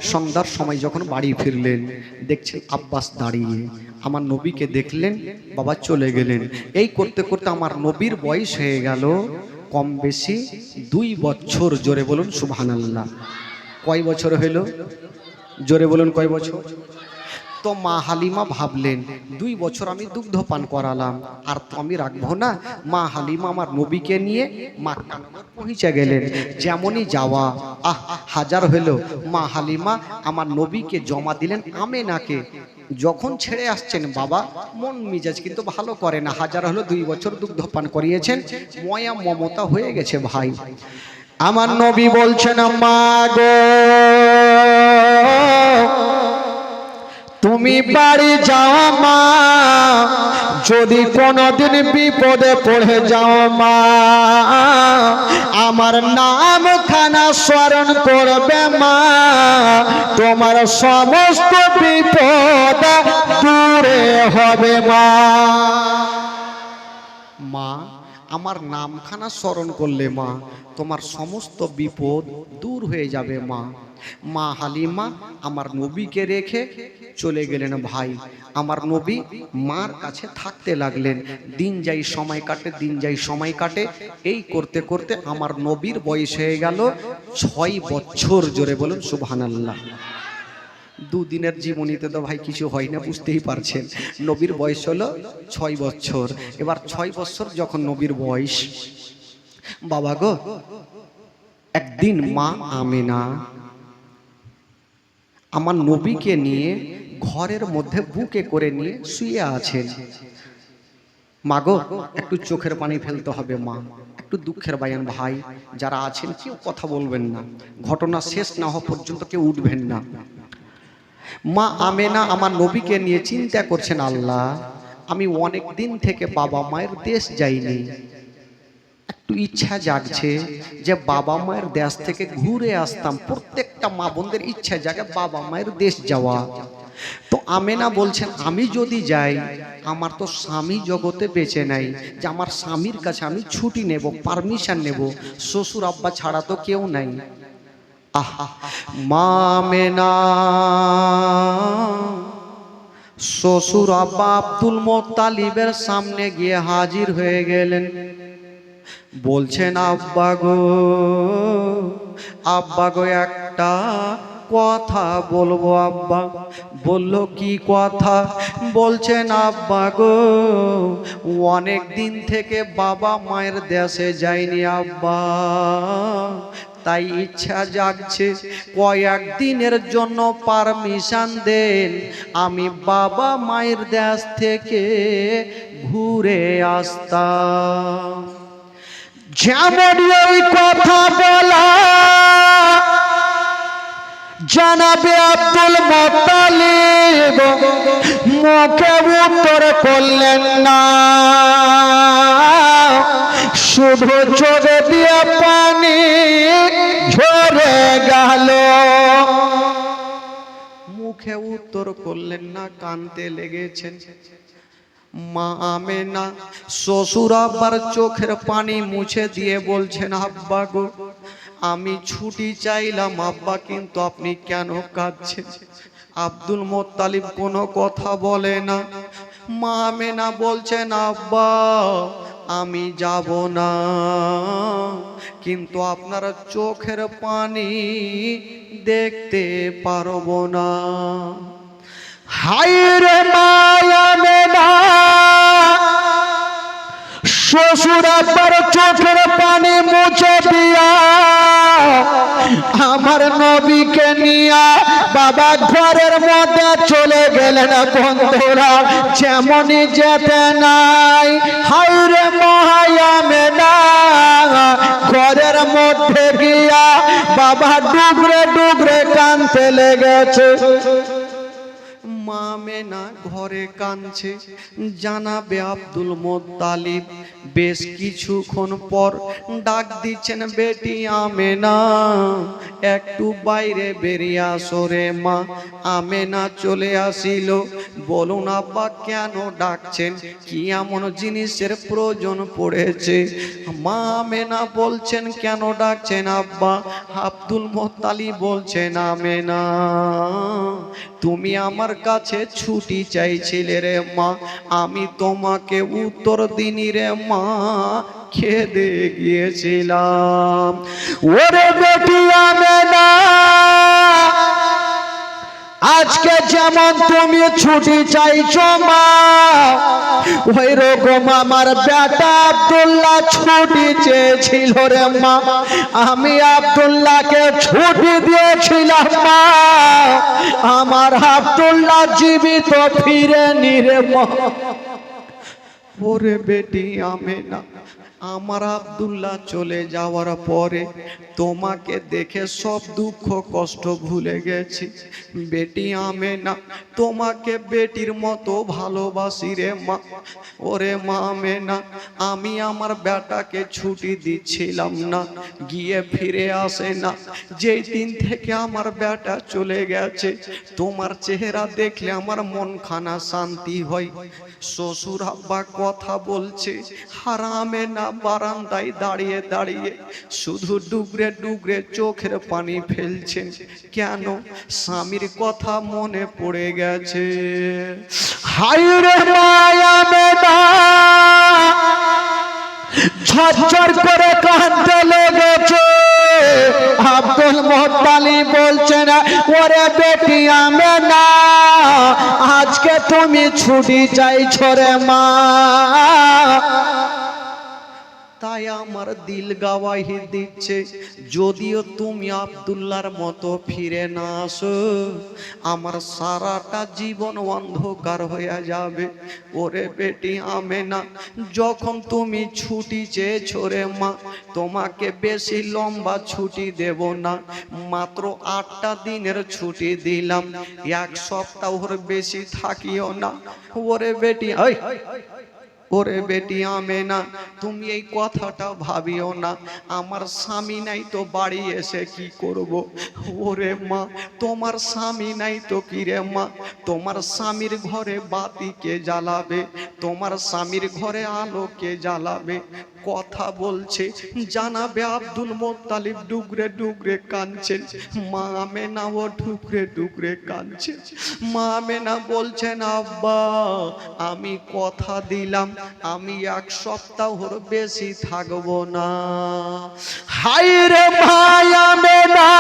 সন্ধ্যার সময় যখন বাড়ি ফিরলেন, দেখছেন আব্বাস দাঁড়িয়ে। আমার নবীকে দেখলেন, বাবা চলে গেলেন। এই করতে করতে আমার নবীর বয়স হয়ে গেল কম বেশি 2 বছর। জোরে বলুন সুবহানাল্লাহ। কয় বছর হলো? জোরে বলুন কয় বছর? তো মা হালিমা ভাবলেন 2 বছর আমি দুগ্ধ পান করালাম, আর তো আমি রাখবো না। মা হালিমা আমার নবীকে নিয়ে মক্কা নগর পৌঁছে গেলেন। যেমনই যাওয়া হাজার হলো, মা হালিমা আমার নবীকে জমা দিলেন আমেনাকে। যখন ছেড়ে আসছেন বাবা মন মিজাজ কিন্তু ভালো করে না। হাজার হলো 2 বছর দুগ্ধ পান করিয়েছেন, ময়া মমতা হয়ে গেছে ভাই। আমার নবী বলছেন, মা গো তুমি বাড়ি যাও মা, যদি কোনদিন বিপদে পড়ে যাও মা, আমার নাম খানা স্মরণ করবে মা, তোমার সমস্ত বিপদ দূরে হবে মা। মা আমার নামখানা স্মরণ করলে মা, তোমার সমস্ত বিপদ দূর হয়ে যাবে মা। মা হালিমা আমার নবীকে রেখে চলে গেলেন ভাই। আমার নবী মার কাছে থাকতে লাগলেন। দিন যাই সময় কাটে, দিন যাই সময় কাটে। এই করতে করতে আমার নবীর বয়স হয়ে গেল 6 বছর। জোরে বলুন সুবহানাল্লাহ। 2 দিনের জীবনীতে তো ভাই কিছু হয় না, বুঝতেই পারছেন। নবীর বয়স হলো 6 বছর। এবার 6 বছর যখন নবীর বয়স, বাবা গো একদিন মা আমেনা আমার নবীকে নিয়ে ঘরের মধ্যে বুকে করে নিয়ে শুয়ে আছেন। মা গো একটু চোখের পানি ফেলতে হবে মা, একটু দুঃখের বায়ান। ভাই যারা আছেন কেউ কথা বলবেন না, ঘটনা শেষ না হওয়া পর্যন্ত কেউ উঠবেন না। মা আমেনা আমার নবীকে নিয়ে চিন্তা করছেন, আল্লাহ আমি অনেক দিন থেকে বাবা মায়ের দেশ যাইনি, একটু ইচ্ছা জাগছে যে বাবা মায়ের দেশ থেকে ঘুরে আসতাম। প্রত্যেকটা মা বোনদের ইচ্ছা জাগে বাবা মায়ের দেশ যাওয়া। তো আমেনা বলছেন, আমি যদি যাই আমার তো স্বামী জগতে বেঁচে নাই, যে আমার স্বামীর কাছে আমি ছুটি নেব, পারমিশন নেব, শ্বশুর আব্বা ছাড়া তো কেউ নাই। মা আমেনা শ্বশুর আব্বা আব্দুল মুত্তালিবের সামনে গিয়ে হাজির হয়ে গেলেন। বলছেন, আব্বা গো, আব্বা গো একটা কথা বলবো আব্বা। বলল, কি কথা? বলছেন, আব্বা গো অনেক দিন থেকে বাবা মায়ের দেশে যাইনি আব্বা, তাই ইচ্ছা জাগছে কয়েক দিনের জন্য পারমিশন দেন, আমি বাবা মায়ের দেশ থেকে ঘুরে আসতাম। যেমন এই কথা বলা জানাবে আব্দুল মুত্তালিব মুখে উত্তর করলেন না, শুধু চোখে দিয়ে পানি ঝরে গেল। মুখে উত্তর করলেন না, কানতে লেগেছেন। মা আমেনা শ্বশুর আব্বার চোখের পানি মুছে দিয়ে বলছেন, আব্বা গো আমি ছুটি চাইলাম আব্বা, কিন্তু আপনি কেন কাঁদছেন? আব্দুল মুত্তালিব কোনো কথা বলে না। মা আমেনা বলছেন, আব্বা আমি যাব না, কিন্তু আপনার চোখের পানি দেখতে পারবো না। হায় রে মা আমেনা, শ্বশুর আব্বার চোখের পানি মুছে দিয়া আমার নবীকে নিয়া বাবা ঘরের মধ্যে চলে গেলেন। বন্ধুরা যেমনই যেতে নাই, হায় রে মা আমেনা ঘরের মধ্যে গিয়া বাবা ডুবরে ডুবরে কাঁদতে লেগেছে। মা আমেনা ঘরে কাঁদছে। জানাবে আব্দুল মুত্তালিব বেশ কিছুক্ষণ পর ডাক দিচ্ছেন, বেটি আমেনা একটু বাইরে বেরিয়ে আসো রে মা। আমেনা চলে আসিল। বলুন আব্বা কেন ডাকছেন, কি এমন জিনিসের প্রয়োজন পড়েছে? মা আমেনা বলছেন, কেন ডাকছেন আব্বা? আব্দুল মোত্তালিব বলছেন, আমেনা তুমি আমার কাছে ছুটি চাইছিলে রে মা, আমি তোমাকে উত্তর দিনি রে মা, খেদে গিয়েছিলাম। ওরে বেটি আমেনা, আজকে যেমন তুমি ছুটি চাইছো মা, ওই রকম আমার বেটা আব্দুল্লাহ ছুটি চেয়েছিল রে মা, আমি আব্দুল্লাহকে ছুটি দিয়েছিলাম মা, আমার আব্দুল্লাহ জীবিত ফিরেনি রে মা। ওরে বেটি আমেনা, আমার আব্দুল্লাহ চলে যাওয়ার পরে তোমাকে দেখে সব দুঃখ কষ্ট ভুলে গেছি বেটি আমেনা, তোমাকে বেটির মতো ভালোবাসি রে মা। ওরে মা আমেনা, আমি আমার বেটাকে ছুটি দিচ্ছিলাম না, গিয়ে ফিরে আসে না। যেই দিন থেকে আমার বেটা চলে গেছে, তোমার চেহারা দেখলে আমার মন খানা শান্তি হয়। শ্বশুর আব্বা কথা বলছে, হারামে না বারান্দায় দাঁড়িয়ে দাঁড়িয়ে শুধু ডুগরে ডুগরে চোখের পানি ফেলছেন। কেন? স্বামীর কথা মনে পড়ে গেছে। হায়রে মায়া মেনা, ঝরঝর করে কাঁদতে লেগেছে। আব্দুল মোত্তালিব বলছেন, ওরে বেটি আমেনা, আজকে তুমি ছুটি চাইছো রে মা, তাই আমার দিল গাওয়াহি দিচ্ছে, যদিও তুমি আব্দুল্লাহর মতো ফিরে না আসো, আমার সারাটা জীবন অন্ধকার হয়ে যাবে। ওরে বেটি আমেনা, যখন তুমি ছুটি চেয়েছো রে মা, তোমাকে বেশি লম্বা ছুটি দেব না, মাত্র 8টা দিনের ছুটি দিলাম, 1 সপ্তাহর বেশি থাকিও না। ওরে বেটি, ওরে বেটি আমেনা, তুমি এই কথাটা ভাবিও না, আমার স্বামী নাই তো বাড়ি এসে কি করব? ওরে মা, তোমার স্বামী নাই তো কি রে মা, তোমার স্বামীর ঘরে বাতি কে জ্বালাবে, তোমার স্বামীর ঘরে আলো কে জ্বালাবে? কথা বলছে, জানাবে আব্দুল মোত্তালিব ডুগরে ডুগরে কাঁদছেন, মা আমেনা ও ডুগরে ডুগরে কাঁদছেন। মা আমেনা বলছেন, আব্বা আমি কথা দিলাম আমি 1 সপ্তাহর বেশি থাকবো না। হায়রে ভাই আমেনা,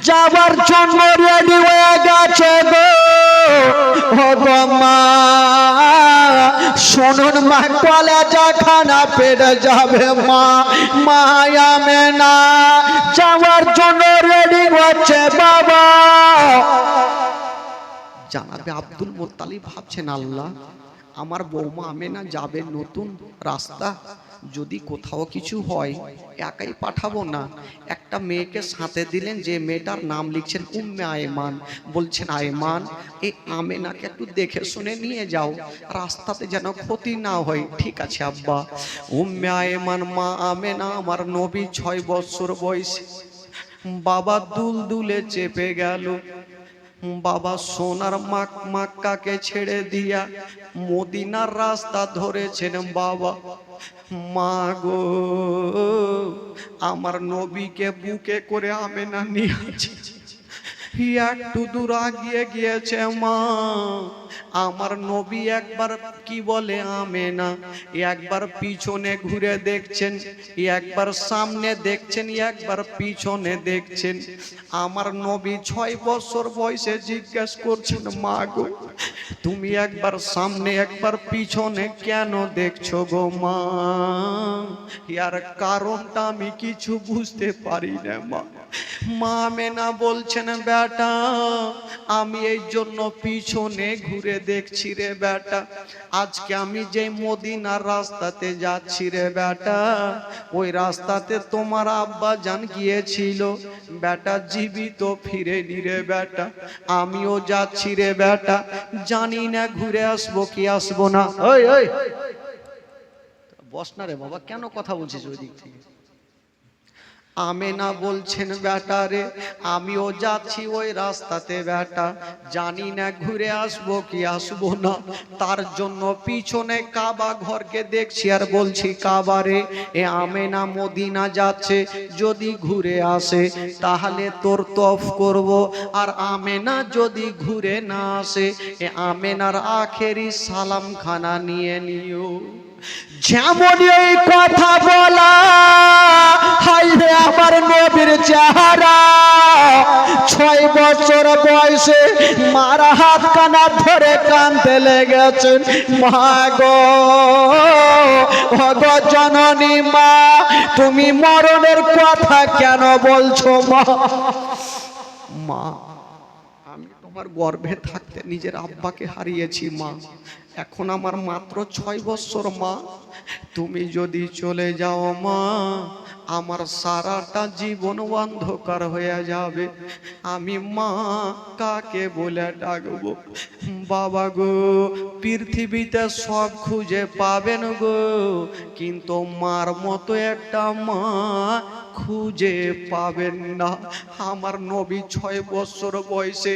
যাবার জন্য রেডি হয়ে গেছে গো। ও মা শুনুন মা, কলেজা খানা পেটে যাবে মা, মায়া মেনা যাওয়ার জন্য রেডি হচ্ছে বাবা। জানাবে আব্দুল মোত্তালিব ভাবছেন, আল্লাহ আমার বৌমা আমেনা যাবে নতুন রাস্তা, যদি কোথাও কিছু হয় একাই পাঠাবো না, একটা মেয়েকে সাথে দিলেন, যে মেয়েটার নাম লিখছেন উম্মে আয়মান। বলছেন, আয়মান এই আমেনাকে একটু দেখে শুনে নিয়ে যাও, রাস্তাতে যেন ক্ষতি না হয়। ঠিক আছে আব্বা। উম্মে আয়মান মা আমেনা আমার নবী 6 বছর বয়সে, বাবা দুলদুলে চেপে গেল। বাবা সোনার মক্কাকে ছেড়ে দিয়া মদিনার রাস্তা ধরেছেন। বাবা মা গো, আমার নবীকে বুকে করে আমেনা নিয়েছে, একটু দূর আগিয়ে গিয়েছে মা, আমার নবী একবার কি বলে আমেনা, একবার পিছনে ঘুরে দেখছেন, একবার সামনে দেখছেন, একবার পিছনে দেখছেন। আমার নবী 6 বছর বয়সে জিজ্ঞেস করছেন, মা গো তুমি একবার সামনে একবার পিছনে কেন দেখছো গো মা? ইয়ার কারণটা আমি কিছু বুঝতে পারি না মা। মা আমেনা বলছেন, বেটা আমি এই জন্য পিছনে ঘুরে দেখছি রে বেটা, আজকে আমি যে মদিনার রাস্তাতে যাচ্ছি রে বেটা, ওই রাস্তাতে তোমার আব্বা জান গিয়েছিল বেটা, জীবিত ফিরেনি রে বেটা, আমিও যাচ্ছি রে বেটা, জানি না ঘুরে আসবো কি আসবো না। ওই ওই বস না রে বাবা, কেন কথা বলছিস ওই দিক থেকে? আমেনা বলছেন বেটা রে, আমিও যাচ্ছি ওই রাস্তাতে বেটা, জানি না ঘুরে আসবো কি আসবো না, তার জন্য পিছনে কাবা ঘরকে দেখছি আর বলছি কাবা রে, এ আমেনা মদিনা যাচ্ছে, যদি ঘুরে আসে তাহলে তোর তফ করব, আর আমেনা যদি ঘুরে না আসে এ আমেনার আখেরি সালাম খানা নিয়ে নিও। যেমন এই কথা বলা, হায় রে আমার নবীর চেহারা, 6 বছর বয়সে মারা হাত কানা ধরে কাঁদতে লেগেছেন। মা গো, ও গো জননী মা, তুমি মরণের কথা কেন বলছো মা? মা, আমি তোমার গর্ভে থাকতে নিজের আব্বাকে হারিয়েছি মা, এখন আমার মাত্র 6 বছর মা, তুমি যদি চলে যাও মা, আমার সারাটা জীবন অন্ধকার হয়ে যাবে, আমি মা কাকে বলে ডাকবো? বাবা গো, পৃথিবীতে সব খুঁজে পাবেন গো, কিন্তু মার মতো একটা মা খুঁজে পাবেন না। আমার নবী 6 বছর বয়সে